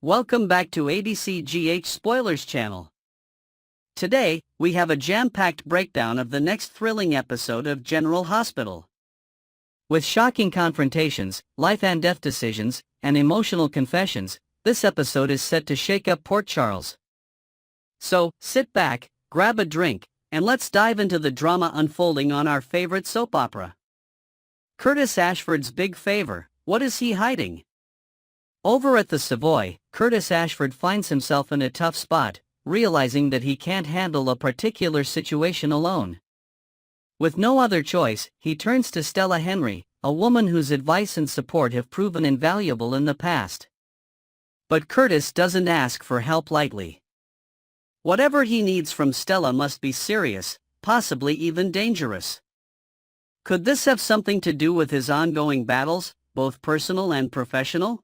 Welcome back to ABCGH Spoilers channel. Today, we have a jam-packed breakdown of the next thrilling episode of General Hospital. With shocking confrontations, life and death decisions, and emotional confessions, this episode is set to shake up Port Charles. So, sit back, grab a drink, and let's dive into the drama unfolding on our favorite soap opera. Curtis Ashford's big favor, what is he hiding? Over at the Savoy, Curtis Ashford finds himself in a tough spot, realizing that he can't handle a particular situation alone. With no other choice, he turns to Stella Henry, a woman whose advice and support have proven invaluable in the past. But Curtis doesn't ask for help lightly. Whatever he needs from Stella must be serious, possibly even dangerous. Could this have something to do with his ongoing battles, both personal and professional?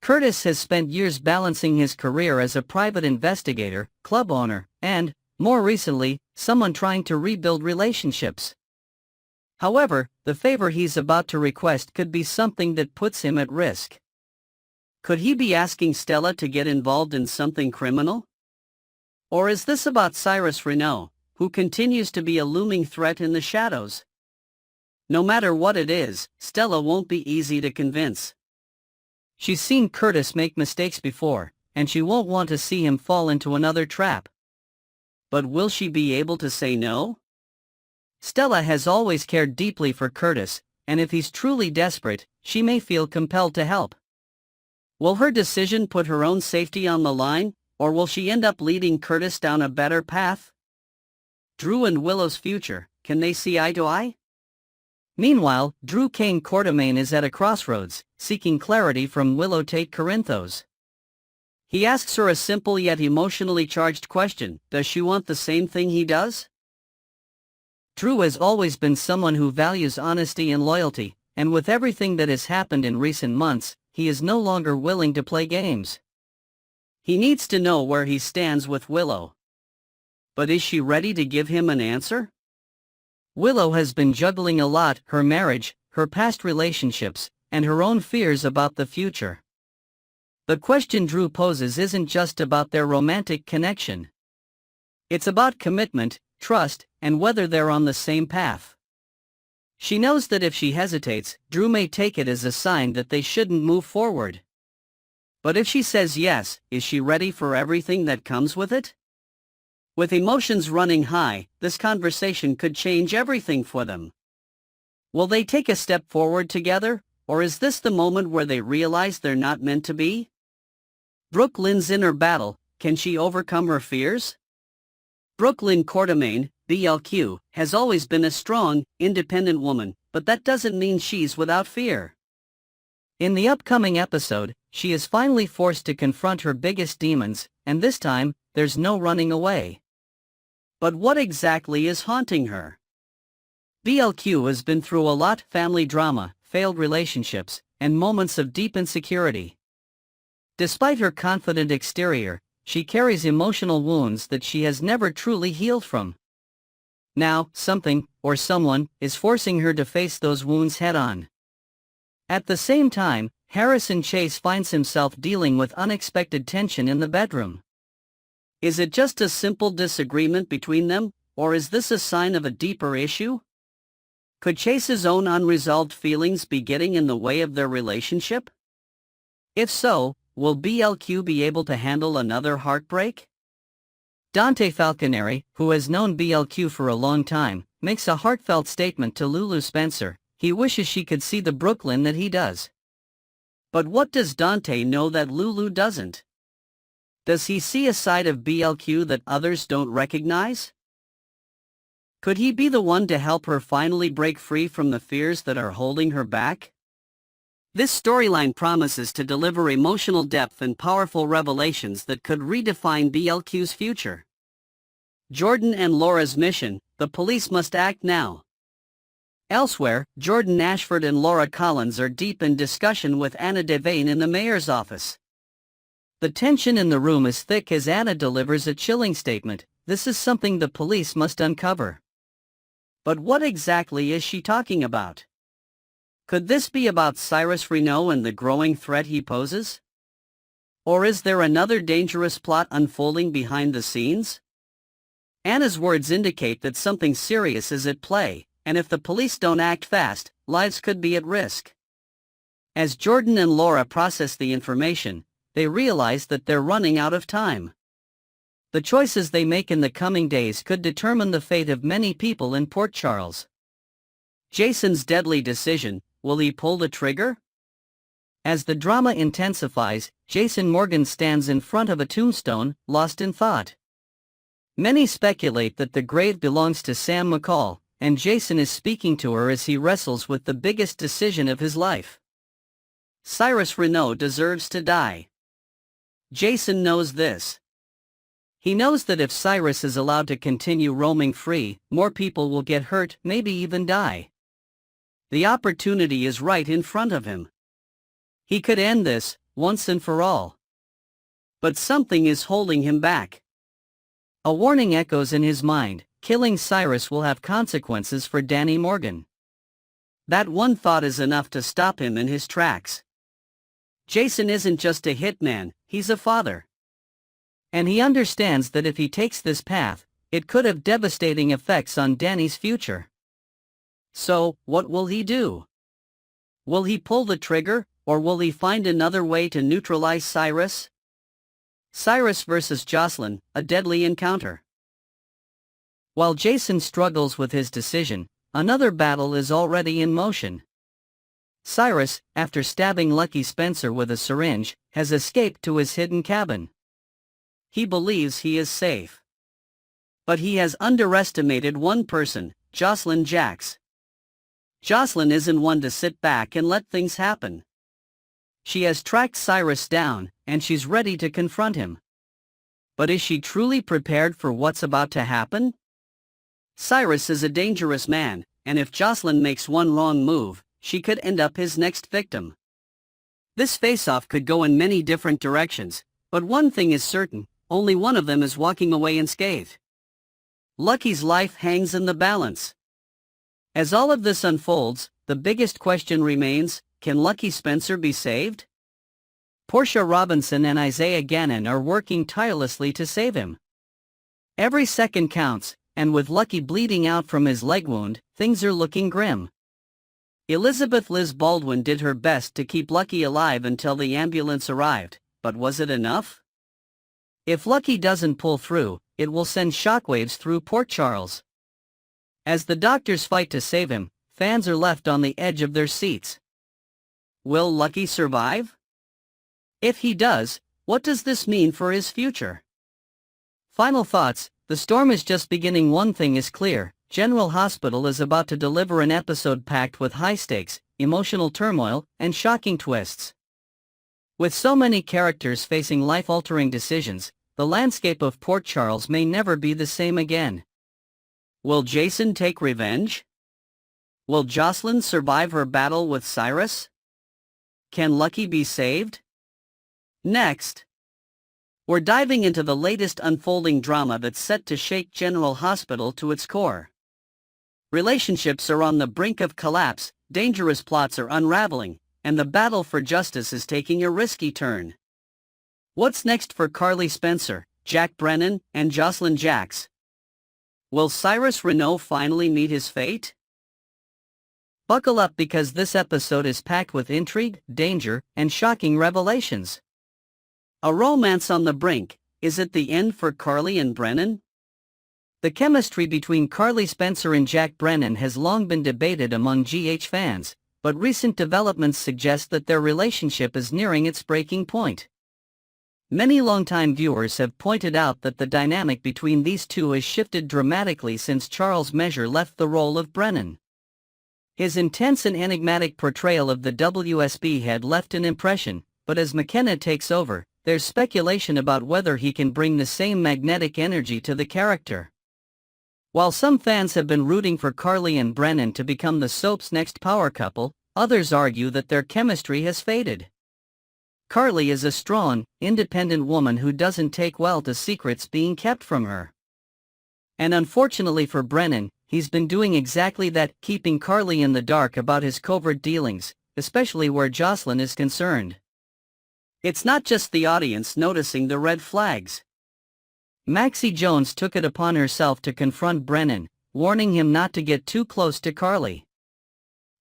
Curtis has spent years balancing his career as a private investigator, club owner, and, more recently, someone trying to rebuild relationships. However, the favor he's about to request could be something that puts him at risk. Could he be asking Stella to get involved in something criminal? Or is this about Cyrus Renaud, who continues to be a looming threat in the shadows? No matter what it is, Stella won't be easy to convince. She's seen Curtis make mistakes before, and she won't want to see him fall into another trap. But will she be able to say no? Stella has always cared deeply for Curtis, and if he's truly desperate, she may feel compelled to help. Will her decision put her own safety on the line, or will she end up leading Curtis down a better path? Drew and Willow's future, can they see eye to eye? Meanwhile, Drew Kane Quartermain is at a crossroads, seeking clarity from Willow Tate Corinthos. He asks her a simple yet emotionally charged question: does she want the same thing he does? Drew has always been someone who values honesty and loyalty, and with everything that has happened in recent months, he is no longer willing to play games. He needs to know where he stands with Willow. But is she ready to give him an answer? Willow has been juggling a lot: her marriage, her past relationships, and her own fears about the future. The question Drew poses isn't just about their romantic connection. It's about commitment, trust, and whether they're on the same path. She knows that if she hesitates, Drew may take it as a sign that they shouldn't move forward. But if she says yes, is she ready for everything that comes with it? With emotions running high, this conversation could change everything for them. Will they take a step forward together, or is this the moment where they realize they're not meant to be? Brooklyn's inner battle, can she overcome her fears? Brooklyn Quartermain, BLQ, has always been a strong, independent woman, but that doesn't mean she's without fear. In the upcoming episode, she is finally forced to confront her biggest demons, and this time, there's no running away. But what exactly is haunting her? BLQ has been through a lot: family drama, failed relationships, and moments of deep insecurity. Despite her confident exterior, she carries emotional wounds that she has never truly healed from. Now, something, or someone, is forcing her to face those wounds head-on. At the same time, Harrison Chase finds himself dealing with unexpected tension in the bedroom. Is it just a simple disagreement between them, or is this a sign of a deeper issue? Could Chase's own unresolved feelings be getting in the way of their relationship? If so, will BLQ be able to handle another heartbreak? Dante Falconeri, who has known BLQ for a long time, makes a heartfelt statement to Lulu Spencer. He wishes she could see the Brooklyn that he does. But what does Dante know that Lulu doesn't? Does he see a side of BLQ that others don't recognize? Could he be the one to help her finally break free from the fears that are holding her back? This storyline promises to deliver emotional depth and powerful revelations that could redefine BLQ's future. Jordan and Laura's mission: the police must act now. Elsewhere, Jordan Ashford and Laura Collins are deep in discussion with Anna Devane in the mayor's office. The tension in the room is thick as Anna delivers a chilling statement: this is something the police must uncover. But what exactly is she talking about? Could this be about Cyrus Renaud and the growing threat he poses? Or is there another dangerous plot unfolding behind the scenes? Anna's words indicate that something serious is at play, and if the police don't act fast, lives could be at risk. As Jordan and Laura process the information, they realize that they're running out of time. The choices they make in the coming days could determine the fate of many people in Port Charles. Jason's deadly decision, will he pull the trigger? As the drama intensifies, Jason Morgan stands in front of a tombstone, lost in thought. Many speculate that the grave belongs to Sam McCall, and Jason is speaking to her as he wrestles with the biggest decision of his life. Cyrus Renaud deserves to die. Jason knows this. He knows that if Cyrus is allowed to continue roaming free, more people will get hurt, maybe even die. The opportunity is right in front of him. He could end this, once and for all. But something is holding him back. A warning echoes in his mind: killing Cyrus will have consequences for Danny Morgan. That one thought is enough to stop him in his tracks. Jason isn't just a hitman, he's a father. And he understands that if he takes this path, it could have devastating effects on Danny's future. So, what will he do? Will he pull the trigger, or will he find another way to neutralize Cyrus? Cyrus versus Jocelyn, a deadly encounter. While Jason struggles with his decision, another battle is already in motion. Cyrus, after stabbing Lucky Spencer with a syringe, has escaped to his hidden cabin. He believes he is safe. But he has underestimated one person, Jocelyn Jacks. Jocelyn isn't one to sit back and let things happen. She has tracked Cyrus down, and she's ready to confront him. But is she truly prepared for what's about to happen? Cyrus is a dangerous man, and if Jocelyn makes one wrong move, she could end up his next victim. This face-off could go in many different directions, but one thing is certain: only one of them is walking away unscathed. Lucky's life hangs in the balance. As all of this unfolds, the biggest question remains: can Lucky Spencer be saved? Portia Robinson and Isaiah Gannon are working tirelessly to save him. Every second counts, and with Lucky bleeding out from his leg wound, things are looking grim. Elizabeth Liz Baldwin did her best to keep Lucky alive until the ambulance arrived, but was it enough? If Lucky doesn't pull through, it will send shockwaves through Port Charles. As the doctors fight to save him, fans are left on the edge of their seats. Will Lucky survive? If he does, what does this mean for his future? Final thoughts: the storm is just beginning. One thing is clear: General Hospital is about to deliver an episode packed with high stakes, emotional turmoil, and shocking twists. With so many characters facing life-altering decisions, the landscape of Port Charles may never be the same again. Will Jason take revenge? Will Jocelyn survive her battle with Cyrus? Can Lucky be saved? Next, we're diving into the latest unfolding drama that's set to shake General Hospital to its core. Relationships are on the brink of collapse, dangerous plots are unraveling, and the battle for justice is taking a risky turn. What's next for Carly Spencer, Jack Brennan, and Jocelyn Jacks? Will Cyrus Renaud finally meet his fate? Buckle up, because this episode is packed with intrigue, danger, and shocking revelations. A romance on the brink. Is it the end for Carly and Brennan? The chemistry between Carly Spencer and Jack Brennan has long been debated among GH fans, but recent developments suggest that their relationship is nearing its breaking point. Many longtime viewers have pointed out that the dynamic between these two has shifted dramatically since Charles Measure left the role of Brennan. His intense and enigmatic portrayal of the WSB had left an impression, but as McKenna takes over, there's speculation about whether he can bring the same magnetic energy to the character. While some fans have been rooting for Carly and Brennan to become the soap's next power couple, others argue that their chemistry has faded. Carly is a strong, independent woman who doesn't take well to secrets being kept from her. And unfortunately for Brennan, he's been doing exactly that, keeping Carly in the dark about his covert dealings, especially where Jocelyn is concerned. It's not just the audience noticing the red flags. Maxie Jones took it upon herself to confront Brennan, warning him not to get too close to Carly.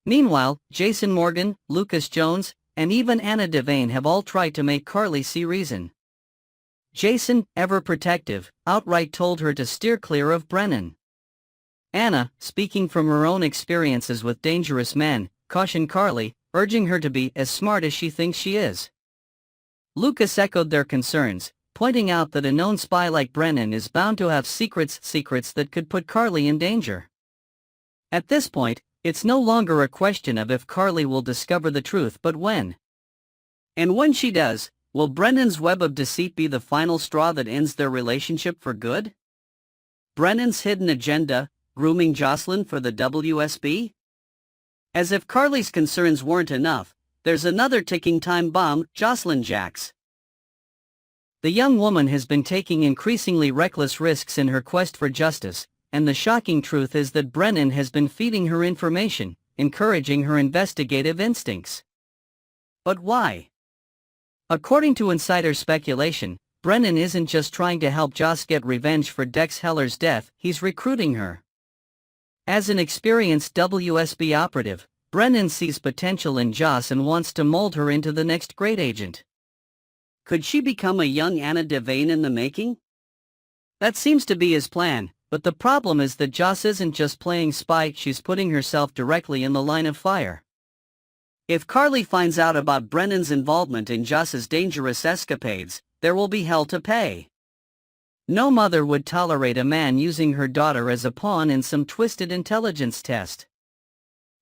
Meanwhile, Jason Morgan, Lucas Jones, and even Anna Devane have all tried to make Carly see reason. Jason, ever protective, outright told her to steer clear of Brennan. Anna, speaking from her own experiences with dangerous men, cautioned Carly, urging her to be as smart as she thinks she is. Lucas echoed their concerns, pointing out that a known spy like Brennan is bound to have secrets that could put Carly in danger. At this point, it's no longer a question of if Carly will discover the truth but when. And when she does, will Brennan's web of deceit be the final straw that ends their relationship for good? Brennan's hidden agenda, grooming Jocelyn for the WSB? As if Carly's concerns weren't enough, there's another ticking time bomb, Jocelyn Jacks. The young woman has been taking increasingly reckless risks in her quest for justice, and the shocking truth is that Brennan has been feeding her information, encouraging her investigative instincts. But why? According to insider speculation, Brennan isn't just trying to help Joss get revenge for Dex Heller's death, he's recruiting her. As an experienced WSB operative, Brennan sees potential in Joss and wants to mold her into the next great agent. Could she become a young Anna Devane in the making? That seems to be his plan, but the problem is that Joss isn't just playing spy, she's putting herself directly in the line of fire. If Carly finds out about Brennan's involvement in Joss's dangerous escapades, there will be hell to pay. No mother would tolerate a man using her daughter as a pawn in some twisted intelligence test.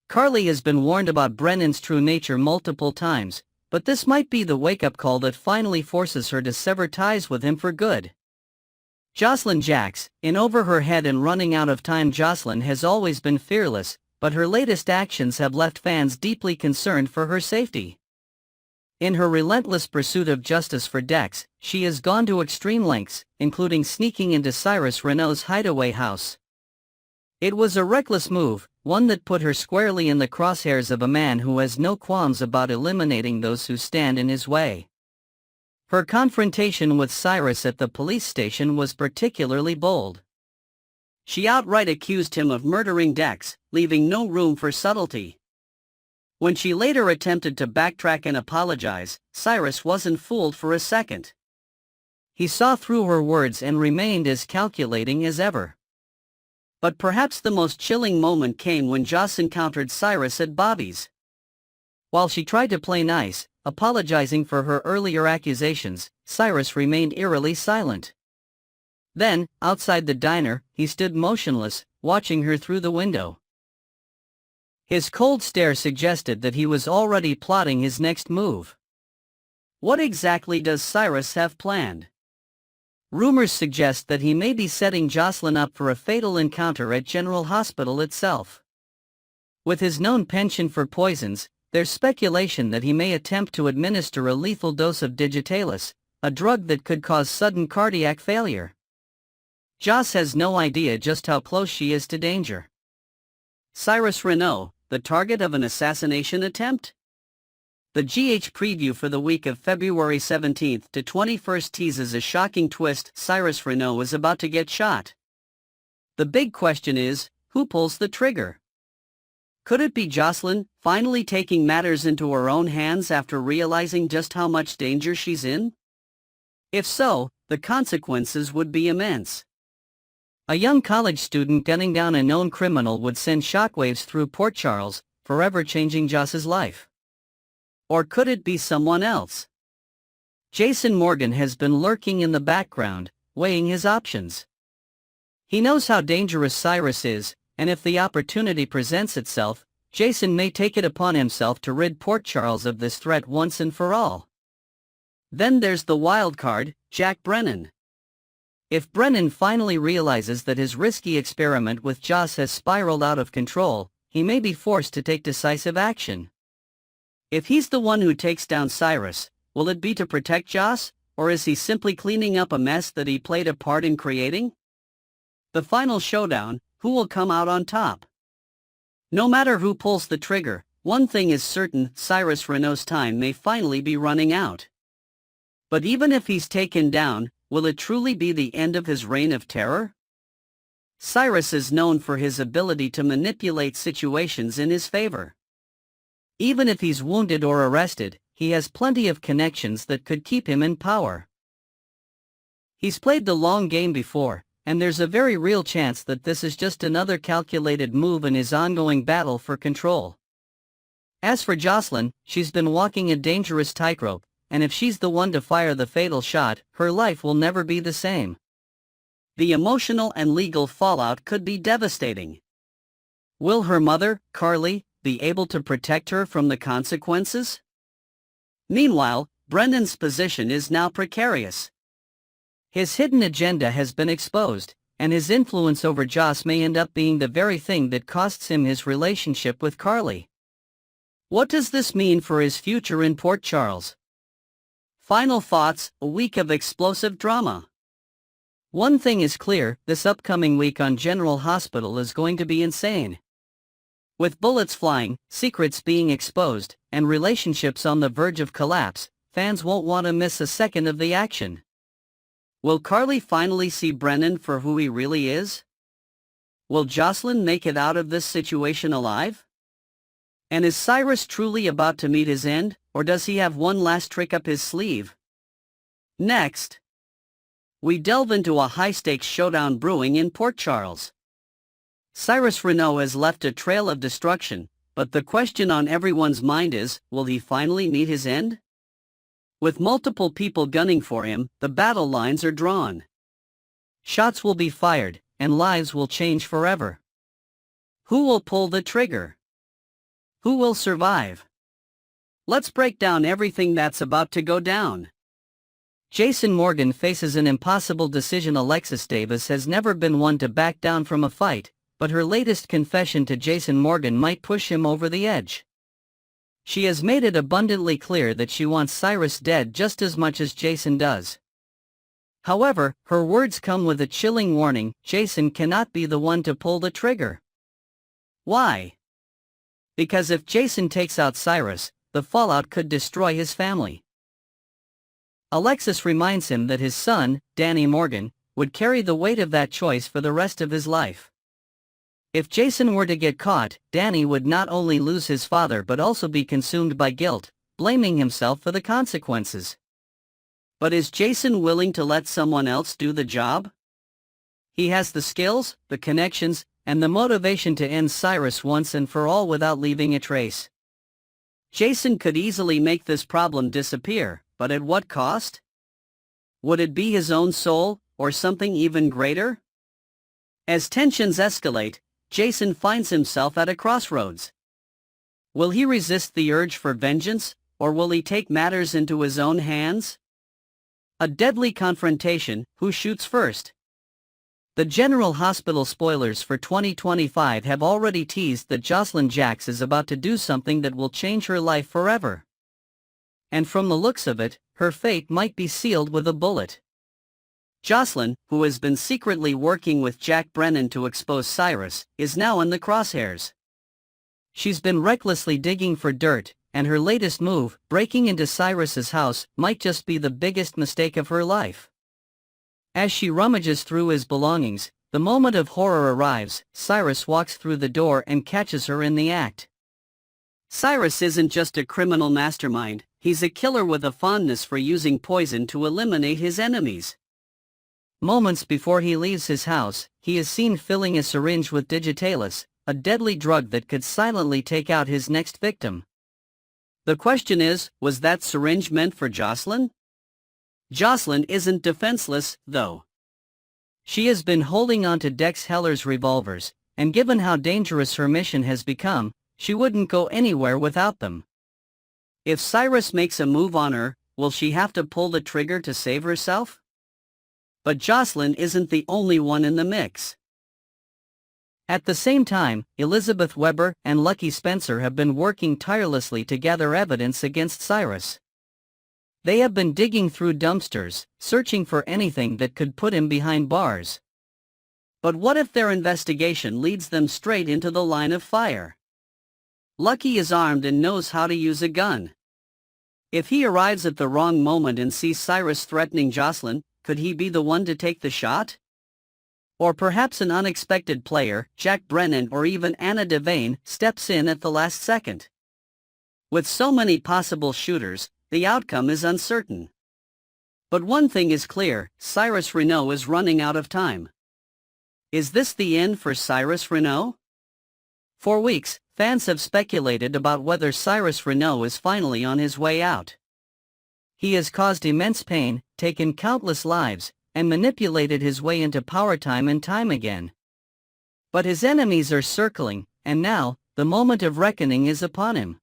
Carly has been warned about Brennan's true nature multiple times, but this might be the wake-up call that finally forces her to sever ties with him for good. Jocelyn Jacks, in Over Her Head and Running Out of Time. Jocelyn has always been fearless, but her latest actions have left fans deeply concerned for her safety. In her relentless pursuit of justice for Dex, she has gone to extreme lengths, including sneaking into Cyrus Renault's hideaway house. It was a reckless move, one that put her squarely in the crosshairs of a man who has no qualms about eliminating those who stand in his way. Her confrontation with Cyrus at the police station was particularly bold. She outright accused him of murdering Dex, leaving no room for subtlety. When she later attempted to backtrack and apologize, Cyrus wasn't fooled for a second. He saw through her words and remained as calculating as ever. But perhaps the most chilling moment came when Joss encountered Cyrus at Bobby's. While she tried to play nice, apologizing for her earlier accusations, Cyrus remained eerily silent. Then, outside the diner, he stood motionless, watching her through the window. His cold stare suggested that he was already plotting his next move. What exactly does Cyrus have planned? Rumors suggest that he may be setting Jocelyn up for a fatal encounter at General Hospital itself. With his known penchant for poisons, there's speculation that he may attempt to administer a lethal dose of digitalis, a drug that could cause sudden cardiac failure. Joss has no idea just how close she is to danger. Cyrus Renault, the target of an assassination attempt? The GH preview for the week of February 17th to 21st teases a shocking twist: Cyrus Renault is about to get shot. The big question is, who pulls the trigger? Could it be Jocelyn, finally taking matters into her own hands after realizing just how much danger she's in? If so, the consequences would be immense. A young college student gunning down a known criminal would send shockwaves through Port Charles, forever changing Joss's life. Or could it be someone else? Jason Morgan has been lurking in the background, weighing his options. He knows how dangerous Cyrus is, and if the opportunity presents itself, Jason may take it upon himself to rid Port Charles of this threat once and for all. Then there's the wild card, Jack Brennan. If Brennan finally realizes that his risky experiment with Joss has spiraled out of control, he may be forced to take decisive action. If he's the one who takes down Cyrus, will it be to protect Joss, or is he simply cleaning up a mess that he played a part in creating? The final showdown: who will come out on top? No matter who pulls the trigger, one thing is certain: Cyrus Renault's time may finally be running out. But even if he's taken down, will it truly be the end of his reign of terror? Cyrus is known for his ability to manipulate situations in his favor. Even if he's wounded or arrested, he has plenty of connections that could keep him in power. He's played the long game before, and there's a very real chance that this is just another calculated move in his ongoing battle for control. As for Jocelyn, she's been walking a dangerous tightrope, and if she's the one to fire the fatal shot, her life will never be the same. The emotional and legal fallout could be devastating. Will her mother, Carly, be able to protect her from the consequences? Meanwhile, Brennan's position is now precarious. His hidden agenda has been exposed, and his influence over Joss may end up being the very thing that costs him his relationship with Carly. What does this mean for his future in Port Charles? Final thoughts: a week of explosive drama. One thing is clear, this upcoming week on General Hospital is going to be insane. With bullets flying, secrets being exposed, and relationships on the verge of collapse, fans won't want to miss a second of the action. Will Carly finally see Brennan for who he really is? Will Jocelyn make it out of this situation alive? And is Cyrus truly about to meet his end, or does he have one last trick up his sleeve? Next, we delve into a high-stakes showdown brewing in Port Charles. Cyrus Renaud has left a trail of destruction, but the question on everyone's mind is, will he finally meet his end? With multiple people gunning for him, the battle lines are drawn. Shots will be fired, and lives will change forever. Who will pull the trigger? Who will survive? Let's break down everything that's about to go down. Jason Morgan faces an impossible decision. Alexis Davis has never been one to back down from a fight, but her latest confession to Jason Morgan might push him over the edge. She has made it abundantly clear that she wants Cyrus dead just as much as Jason does. However, her words come with a chilling warning: Jason cannot be the one to pull the trigger. Why? Because if Jason takes out Cyrus, the fallout could destroy his family. Alexis reminds him that his son, Danny Morgan, would carry the weight of that choice for the rest of his life. If Jason were to get caught, Danny would not only lose his father but also be consumed by guilt, blaming himself for the consequences. But is Jason willing to let someone else do the job? He has the skills, the connections, and the motivation to end Cyrus once and for all without leaving a trace. Jason could easily make this problem disappear, but at what cost? Would it be his own soul, or something even greater? As tensions escalate, Jason finds himself at a crossroads. Will he resist the urge for vengeance, or will he take matters into his own hands? A deadly confrontation: who shoots first? The General Hospital spoilers for 2025 have already teased that Jocelyn Jacks is about to do something that will change her life forever. And from the looks of it, her fate might be sealed with a bullet. Jocelyn, who has been secretly working with Jack Brennan to expose Cyrus, is now in the crosshairs. She's been recklessly digging for dirt, and her latest move, breaking into Cyrus's house, might just be the biggest mistake of her life. As she rummages through his belongings, the moment of horror arrives. Cyrus walks through the door and catches her in the act. Cyrus isn't just a criminal mastermind, he's a killer with a fondness for using poison to eliminate his enemies. Moments before he leaves his house, he is seen filling a syringe with digitalis, a deadly drug that could silently take out his next victim. The question is, was that syringe meant for Jocelyn? Jocelyn isn't defenseless, though. She has been holding on to Dex Heller's revolvers, and given how dangerous her mission has become, she wouldn't go anywhere without them. If Cyrus makes a move on her, will she have to pull the trigger to save herself? But Jocelyn isn't the only one in the mix. At the same time, Elizabeth Weber and Lucky Spencer have been working tirelessly to gather evidence against Cyrus. They have been digging through dumpsters, searching for anything that could put him behind bars. But what if their investigation leads them straight into the line of fire? Lucky is armed and knows how to use a gun. If he arrives at the wrong moment and sees Cyrus threatening Jocelyn, could he be the one to take the shot? Or perhaps an unexpected player, Jack Brennan or even Anna Devane, steps in at the last second. With so many possible shooters, the outcome is uncertain. But one thing is clear, Cyrus Renault is running out of time. Is this the end for Cyrus Renault? For weeks, fans have speculated about whether Cyrus Renault is finally on his way out. He has caused immense pain, taken countless lives, and manipulated his way into power time and time again. But his enemies are circling, and now, the moment of reckoning is upon him.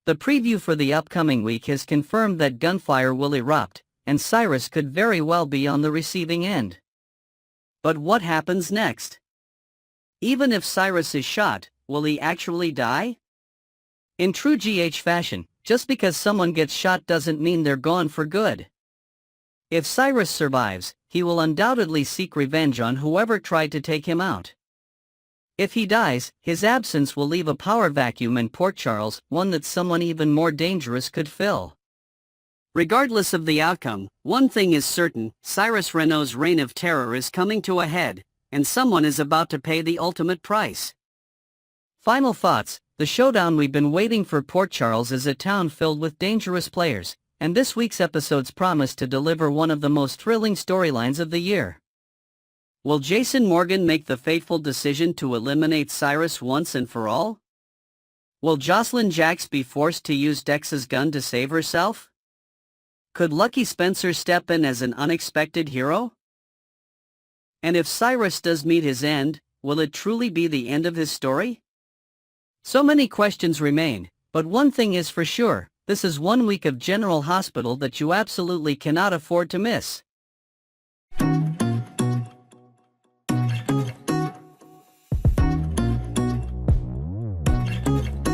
The preview for the upcoming week has confirmed that gunfire will erupt, and Cyrus could very well be on the receiving end. But what happens next? Even if Cyrus is shot, will he actually die? In true GH fashion, just because someone gets shot doesn't mean they're gone for good. If Cyrus survives, he will undoubtedly seek revenge on whoever tried to take him out. If he dies, his absence will leave a power vacuum in Port Charles, one that someone even more dangerous could fill. Regardless of the outcome, one thing is certain, Cyrus Renault's reign of terror is coming to a head, and someone is about to pay the ultimate price. Final thoughts, the showdown we've been waiting for. Port Charles is a town filled with dangerous players, and this week's episodes promise to deliver one of the most thrilling storylines of the year. Will Jason Morgan make the fateful decision to eliminate Cyrus once and for all? Will Jocelyn Jacks be forced to use Dex's gun to save herself? Could Lucky Spencer step in as an unexpected hero? And if Cyrus does meet his end, will it truly be the end of his story? So many questions remain, but one thing is for sure, this is one week of General Hospital that you absolutely cannot afford to miss.